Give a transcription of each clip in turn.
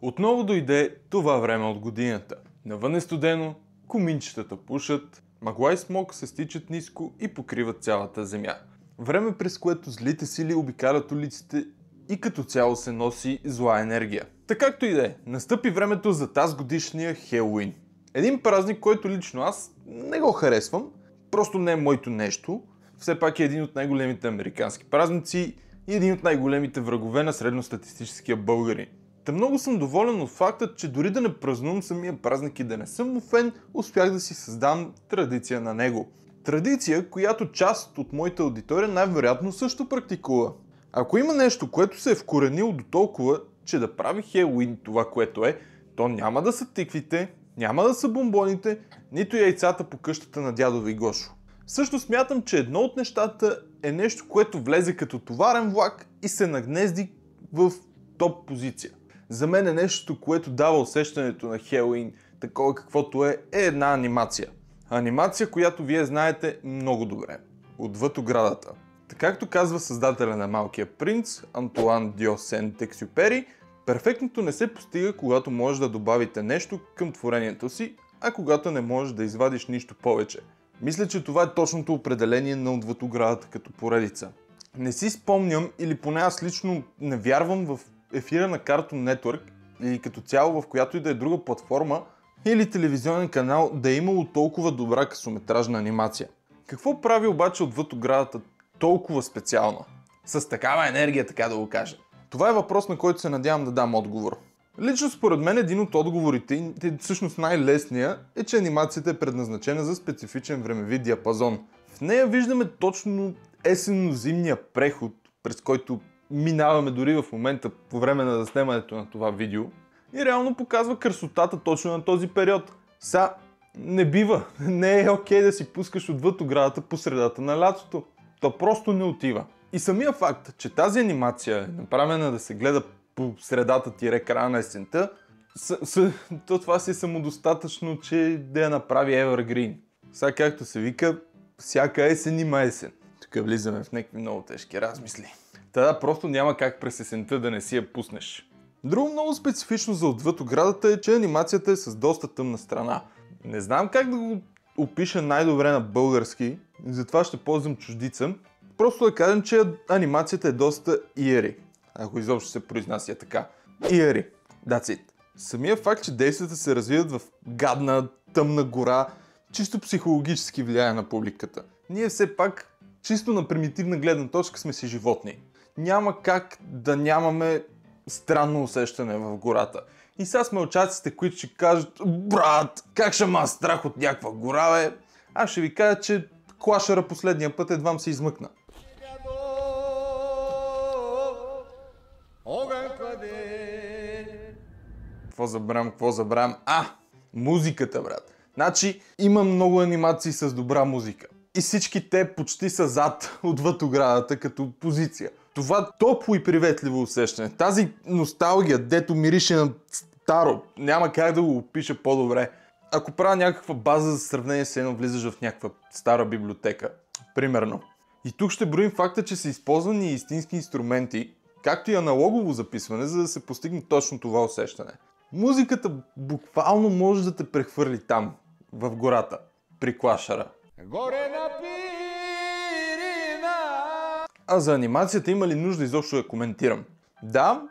Отново дойде това време от годината. Навън е студено, коминчетата пушат, мъгла и смог се стичат ниско и покриват цялата земя. Време, през което злите сили обикалят улиците и като цяло се носи зла енергия. Така както и да е, настъпи времето за тази годишния Хелоуин. Един празник, който лично аз не го харесвам, просто не е моето нещо. Все пак е един от най-големите американски празници и един от най-големите врагове на средностатистическия българин. Та много съм доволен от факта, че дори да не празнувам самия празник и да не съм му фен, успях да си създам традиция на него. Традиция, която част от моята аудитория най-вероятно също практикува. Ако има нещо, което се е вкоренило до толкова, че да прави Хелоуин това, което е, то няма да са тиквите, няма да са бомбоните, нито яйцата по къщата на дядо ви Гошо. Също смятам, че едно от нещата е нещо, което влезе като товарен влак и се нагнезди в топ позиция. За мен е нещо, което дава усещането на Хелоуин, такова каквото е една анимация. Анимация, която вие знаете много добре. Отвъд оградата. Така както казва създателя на Малкия принц, Антуан Дьо Сент-Ексюпери, перфектното не се постига, когато можеш да добавите нещо към творението си, а когато не можеш да извадиш нищо повече. Мисля, че това е точното определение на Отвъд оградата като поредица. Не си спомням, или поне аз лично не вярвам в ефира на Cartoon Network или като цяло в която и да е друга платформа или телевизионен канал да е имало толкова добра късометражна анимация. Какво прави обаче Отвъд оградата толкова специална? С такава енергия, така да го кажа. Това е въпрос, на който се надявам да дам отговор. Лично според мен един от отговорите, всъщност най-лесния, е, че анимацията е предназначена за специфичен времеви диапазон. В нея виждаме точно есенно-зимния преход, през който минаваме дори в момента по време на заснемането на това видео и реално показва красотата точно на този период. Не бива, не е окей да си пускаш Отвъд оградата по средата на лятото. То просто не отива. И самия факт, че тази анимация е направена да се гледа по средата края на есента, то това си е самодостатъчно, че да я направи Evergreen. Сега както се вика, всяка есен има есен. Тук влизаме в някакви много тежки размисли. Тада просто няма как през есента да не си я пуснеш. Друго много специфично за Отвъд оградата е, че анимацията е с доста тъмна страна. Не знам как да го опиша най-добре на български, затова ще ползвам чуждица. Просто да кажем, че анимацията е доста eerie, ако изобщо се произнася така. Eerie. That's it. Самия факт, че действията се развиват в гадна, тъмна гора, чисто психологически влияе на публиката. Ние все пак, чисто на примитивна гледна точка сме си животни. Няма как да нямаме странно усещане в гората. И сега сме очаците, които ще кажат: брат, как ще ма страх от някаква гора, бе? Аз ще ви кажа, че клашера последния път едвам се измъкна. Какво забравям? Музиката, брат. Значи, има много анимации с добра музика. И всички те почти са зад Отвъд оградата като позиция. Това топло и приветливо усещане, тази носталгия, дето мирише на старо, няма как да го опиша по-добре. Ако правя някаква база за сравнение, с едно влизаш в някаква стара библиотека, примерно. И тук ще броим факта, че са използвани истински инструменти, както и аналогово записване, за да се постигне точно това усещане. Музиката буквално може да те прехвърли там, в гората, при клашера. Горе на Пирина! А за анимацията има ли нужда изобщо да коментирам? Да,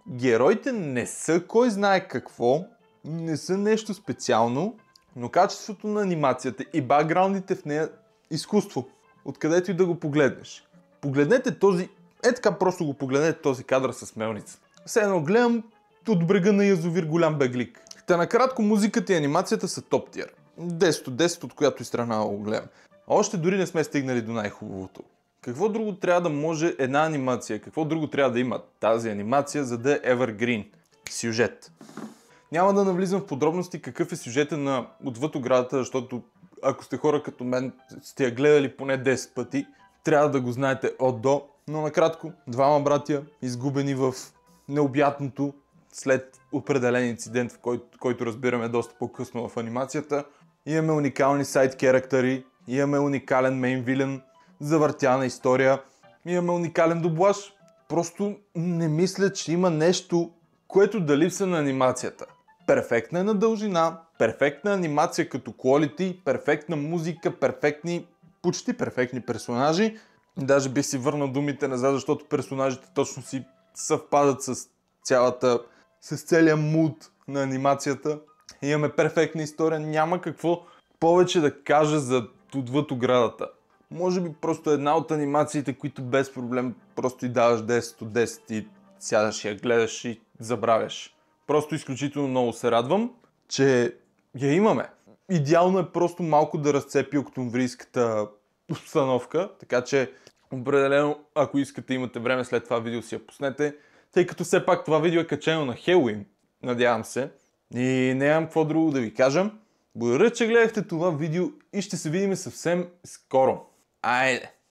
героите не са кой знае какво, не са нещо специално, но качеството на анимацията и бакграундите в нея изкуство, откъдето и да го погледнеш. Погледнете този, така просто го погледнете този кадър с мелница. Все едно гледам от брега на язовир Голям Беглик. Та накратко, музиката и анимацията са топ тир. 10 от 10 от която и страна го гледам. Още дори не сме стигнали до най-хубавото. Какво друго трябва да може една анимация? Какво друго трябва да има тази анимация, за да е evergreen? Сюжет. Няма да навлизам в подробности какъв е сюжета на Отвъд оградата, защото ако сте хора като мен, сте я гледали поне 10 пъти, трябва да го знаете от до. Но накратко, двама братя, изгубени в необятното, след определен инцидент, в който разбираме доста по-късно в анимацията. Имаме уникални сайд керактери, имаме уникален мейн вилен, завъртяна история, имаме уникален дублаж. Просто не мисля, че има нещо което да липса на анимацията. Перфектна е на дължина, перфектна анимация като quality, перфектна музика, почти перфектни персонажи. Даже бих си върнал думите назад, защото персонажите точно си съвпадат с целия муд на анимацията. Имаме перфектна история, няма какво повече да кажа за отвъд оградата. Може би просто една от анимациите, които без проблем просто и даваш 10 от 10 и сядаш я гледаш и забравяш. Просто изключително много се радвам, че я имаме. Идеално е просто малко да разцепи октомврийската обстановка, така че определено, ако искате имате време след това видео си я пуснете, тъй като все пак това видео е качено на Хелуин, надявам се. И нямам какво друго да ви кажа. Благодаря, че гледахте това видео и ще се видим съвсем скоро. Айде!